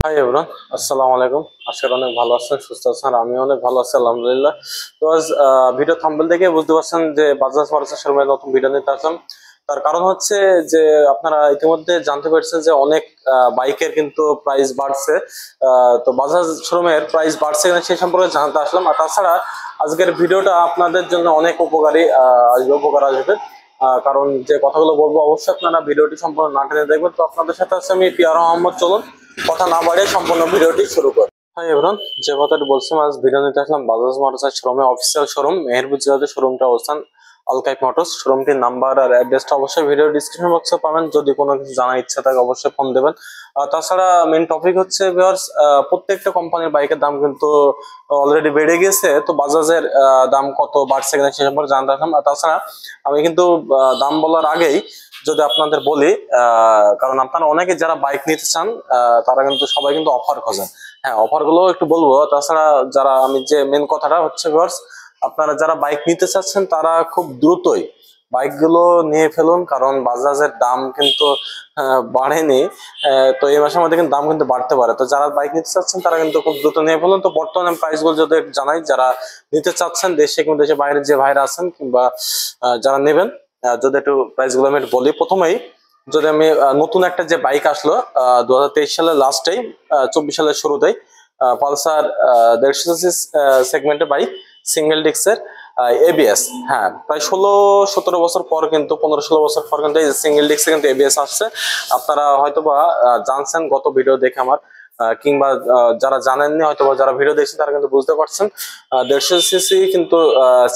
Hi everyone, আসসালামু আলাইকুম। আজকে অনেক ভালো আছেন, সুস্থ আছেন, আমি অনেক ভালো আছি আলহামদুলিল্লাহ। তো আজ ভিডিও থাম্বনেল দেখে বুঝতে পারছেন যে বাজাজ ফার্নিচার শোরুমে নতুন ভিডিও নিতে আসলাম। তার কারণ হচ্ছে যে আপনারা ইতিমধ্যে জানতে পারছেন যে অনেক বাইকের কিন্তু প্রাইস বাড়ছে। তো বাজাজ শোরুমের প্রাইস বাড়ছে কিনা সেই সম্পর্কে জানতে আসলাম। আর তাছাড়া আজকের ভিডিওটা আপনাদের জন্য অনেক উপকারী উপকার আসবে। কারণ যে কথাগুলো বলবো অবশ্যই আপনারা ভিডিওটি সম্পূর্ণ না টেনে দেখবেন। তো আপনাদের সাথে আছে আমি পিয়ার মোহাম্মদ। চলুন কথা না বাড়িয়ে সম্পূর্ণ ভিডিওটি শুরু করি। হাই এভরিওয়ান, যে কথাটি বলছিলাম, আজ ভিডিও নিতে আসলাম বাজাজ মোটরস শোরুমে, অফিসিয়াল শোরুম, মেহেরপুর জেলাতে শোরুমটা অবস্থান। আলকাইপ মোটরস শোরুমটির নাম্বার আর অ্যাড্রেসটা অবশ্যই ভিডিও ডিসক্রিপশন বক্সে পাবেন। যদি কোনো কিছু জানার ইচ্ছা থাকে অবশ্যই ফোন দেবেন। তাছাড়া মেইন টপিক হচ্ছে ভিউয়ার্স, প্রত্যেকটা কোম্পানির বাইকের দাম কিন্তু অলরেডি বেড়ে গেছে। তো বাজাজের দাম কত বাড়ছে কিনা সে সম্পর্কে জানতে আসলাম। আর তাছাড়া আমি কিন্তু দাম বলার আগেই যদি আপনাদের বলি, কারণ আপনারা অনেকে যারা বাইক নিতে চান তারা কিন্তু সবাই কিন্তু অফার খোঁজেন। হ্যাঁ, অফার গুলো একটু বলবো। তাছাড়া যারা আমি যে মেন কথাটা হচ্ছে ভিউয়ার্স, আপনারা যারা বাইক নিতে চাচ্ছেন তারা খুব দ্রুতই বাইক গুলো নিয়ে ফেলুন, কারণ বাজাজের দাম কিন্তু বাড়েনি। তো এই মাসের মধ্যে কিন্তু দাম কিন্তু বাড়তে পারে। তো যারা বাইক নিতে চাচ্ছেন তারা কিন্তু খুব দ্রুত নিয়ে ফেলুন। তো বর্তমানে প্রাইস গুলো যদি একটু জানাই, যারা নিতে চাচ্ছেন দেশে কিংবা দেশের বাইরে যে ভাইরা আছেন কিংবা যারা নেবেন, যদি একটু প্রাইস গুলো আমি একটু বলি। প্রথমেই যদি আমি নতুন একটা যে বাইক আসলো 2023 সালের লাস্টেই, 24 সালের শুরুতেই, পালসার 150 সেগমেন্টের বাইক, সিঙ্গেল ডিস্কের এবিএস। হ্যাঁ, প্রায় 16-17 বছর পর কিন্তু 15-16 বছর পর কিন্তু এই সিঙ্গেল ডিস্কে কিন্তু এবিএস আসছে। আপনারা হয়তোবা জানছেন গত ভিডিও দেখে আমার, কিংবা যারা জানেননি হয়তো বা যারা ভিডিও দেখছেন তারা কিন্তু বুঝতে পারছেন। 150 সিসি কিন্তু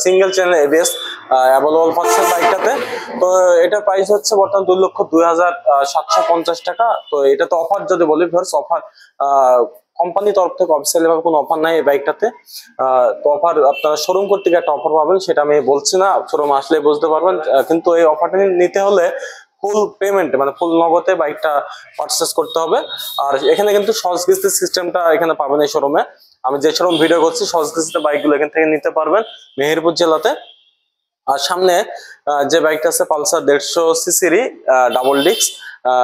সিঙ্গেল চ্যানেল এবিএস অ্যাভেলেবল পাচ্ছেন বাইকটাতে। তো এটার প্রাইস হচ্ছে বর্তমান 2,02,750 টাকা। তো এটা তো অফার যদি বলি ভিউয়ার্স, অফার কোম্পানি তরফ থেকে অফিসিয়ালি ভাবে কোনো অফার নাই এই বাইকটাতে। তো অফার আপনারা শোরুম কর্তৃক একটা অফার পাবেন, সেটা আমি বলছি না, শোরুম আসলে বুঝতে পারবেন। কিন্তু এই অফারটা নিতে হলে ফুল পেমেন্ট মানে ফুল নগদে বাইকটা পারচেস করতে হবে। আর এখানে কিন্তু সহজ কিস্তি সিস্টেমটা এখানে পাবেন এই শোরুমে। আমি যে শোরুম ভিডিও করছি সহজ কিস্তিতে বাইকগুলো এখান থেকে নিতে পারবেন মেহেরপুর জেলাতে। আর সামনে যে বাইকটা আছে পালসার 150 সিসিরই ডাবল ডিস্ক,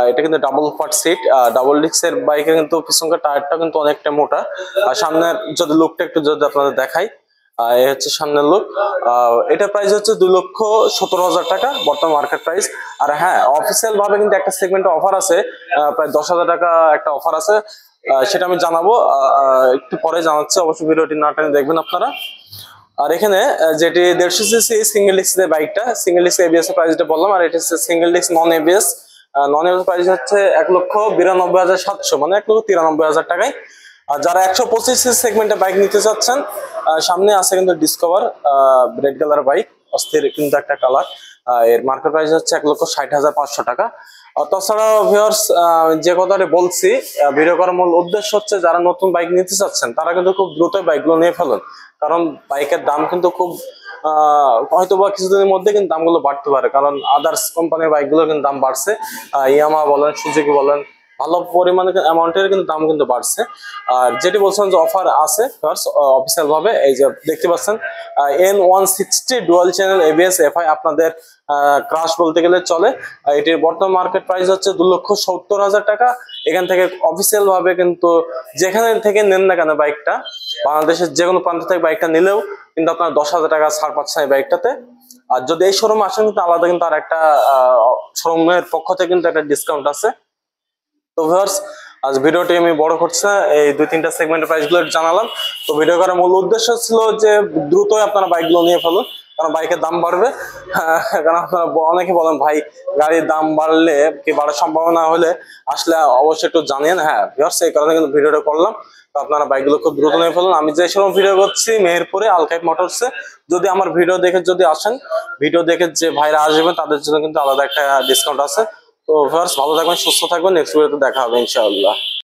এটা কিন্তু ডাবল পার্ট সিট। ডাবল ডিস্কের বাইকে কিন্তু পিছনকার টায়ারটা কিন্তু অনেকটা মোটা। আর সামনের যদি লুকটা একটু যদি আপনাদের দেখাই, এই হচ্ছে সামনের লুক। এটা প্রাইস হচ্ছে 2,17,000 টাকা বর্তমান মার্কেট প্রাইস। আর হ্যাঁ, অফিসিয়াল ভাবে কিন্তু একটা সেগমেন্টে অফার আছে, প্রায় 10,000 টাকা একটা অফার আছে। সেটা আমি জানাবো একটু পরে জানাচ্ছি, অবশ্যই ভিডিওটি না টেনে দেখবেন আপনারা। আর এখানে যেটি 150 সিসি সিঙ্গেল ডিস্ক বাইকটা, সিঙ্গেল ডিস্ক এবিএস এর প্রাইসটা বললাম। আর এটা হচ্ছে single disc non ABS. Non ABS price হচ্ছে 1,92,700, মানে 1,93,000 টাকায়। আর যারা 125 সিসি সেগমেন্টে বাইক নিতে চাচ্ছেন, সামনে আছে কিন্তু ডিসকভার রেড কালার বাইক, অস্থির কিন্তু একটা কালার। এর মার্কেট প্রাইস হচ্ছে 1,60,500 টাকা। তাছাড়া ভিউয়ার্স, যে কথাটা বলছি, ভিডিও করার মূল উদ্দেশ্য হচ্ছে যারা নতুন বাইক নিতে চাচ্ছেন তারা কিন্তু খুব দ্রুত বাইকগুলো নিয়ে ফেলুন। কারণ বাইকের দাম কিন্তু খুব হয়তো বা কিছুদিনের মধ্যে কিন্তু দামগুলো বাড়তে পারে, কারণ আদার্স কোম্পানির বাইকগুলোর কিন্তু দাম বাড়ছে। ইয়ামা বলেন, সুজুকি বলেন, ভালো পরিমাণে অ্যামাউন্টের কিন্তু দাম কিন্তু বাড়ছে। আর যেটি বলছেন যে অফার আছে অফিসিয়াল ভাবে, এই যে দেখতে পাচ্ছেন N160 dual channel ABS FI আপনাদের ক্রাশ বলতে গেলে চলে। এটির বর্তমান মার্কেট প্রাইস হচ্ছে 2,70,000 টাকা। এখান থেকে অফিসিয়াল ভাবে কিন্তু যেখানে থেকে নেন না কেন বাইকটা, বাংলাদেশের যে কোনো প্রান্ত থেকে বাইকটা নিলেও কিন্তু আপনার 10,000 টাকা ছাড় পাচ্ছেন এই বাইকটাতে। আর যদি এই শোরুমে আসেন কিন্তু আলাদা কিন্তু আর একটা শোরুমের পক্ষ থেকে কিন্তু একটা ডিসকাউন্ট আছে। তো ভিউয়ার্স, আজ ভিডিওটি আমি বড় করছি না, এই 2-3টা সেগমেন্টের প্রাইস গুলো জানালাম। তো ভিডিও করার মূল উদ্দেশ্য ছিল যে দ্রুতই আপনারা বাইকগুলো নিয়ে ফেলুন, কারণ বাইকের দাম বাড়বে। কারণ আপনারা অনেকে বলেন ভাই গাড়ির দাম বাড়লে কি বাড়ার সম্ভাবনা হলে আসলে অবশ্যই একটু জানিয়েন। হ্যাঁ ভিউয়ার্স, এই কারণে কিন্তু ভিডিওটা করলাম। তো আপনারা বাইকগুলো খুব দ্রুত নিয়ে ফেলুন। আমি যে সময় ভিডিও করছি মেহেরপুরে আলকাইপ মোটরসে, যদি আমার ভিডিও দেখে যদি আসেন, ভিডিও দেখে যে ভাইরা আসবেন তাদের জন্য কিন্তু আলাদা একটা ডিসকাউন্ট আছে। তো ভিউয়ার্স, ভালো থাকবেন, সুস্থ থাকবেন, নেক্সট ভিডিওতে দেখা হবে ইনশাআল্লাহ।